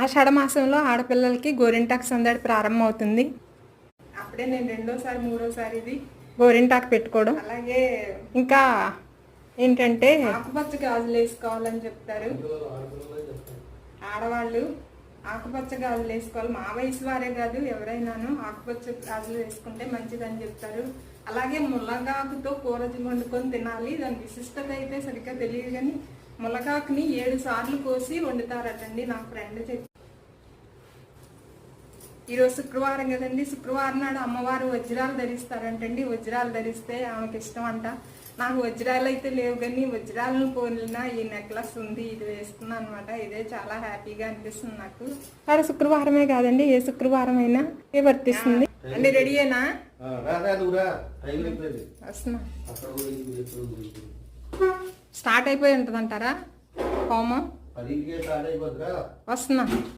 ఆషాఢ మాసంలో ఆడపిల్లలకి గోరింటాకు సందడి ప్రారంభం అవుతుంది. అప్పుడే నేను రెండోసారి మూడోసారి ఇది గోరింటాకు పెట్టుకోవడం. అలాగే ఇంకా ఏంటంటే ఆకుపచ్చ గాజులు వేసుకోవాలని చెప్తారు ఆడవాళ్ళు. ఆకుపచ్చ గాజులు వేసుకోవాలి, మా వయసు వారే కాదు ఎవరైనాను ఆకుపచ్చ గాజులు వేసుకుంటే మంచిదని చెప్తారు. అలాగే ముల్లగాకుతో కూర వండుకొని తినాలి. దాని విశిష్టత అయితే సరిగ్గా తెలియదు కానీ ముల్లగాకుని 7 సార్లు కోసి వండుతారటండి నా ఫ్రెండ్ చెప్పి. ఈరోజు శుక్రవారం కదండి, శుక్రవారం నాడు అమ్మవారు వజ్రాలు ధరిస్తారంటండి. వజ్రాలు ధరిస్తే ఆమెకి ఇష్టం అంట. నాకు వజ్రాలు అయితే లేవు కానీ వజ్రాలను పోలిన ఈ నెక్లెస్ ఉంది, ఇది వేసుకున్నాను అనమాట. ఇదే చాలా హ్యాపీగా అనిపిస్తుంది నాకు. కానీ శుక్రవారమే కాదండి, ఏ శుక్రవారం అయినా ఏ వర్తిస్తుంది అండి. రెడీయేనా? వస్తున్నా. స్టార్ట్ అయిపోయి ఉంటుంది అంటారా హోమం? వస్తున్నా.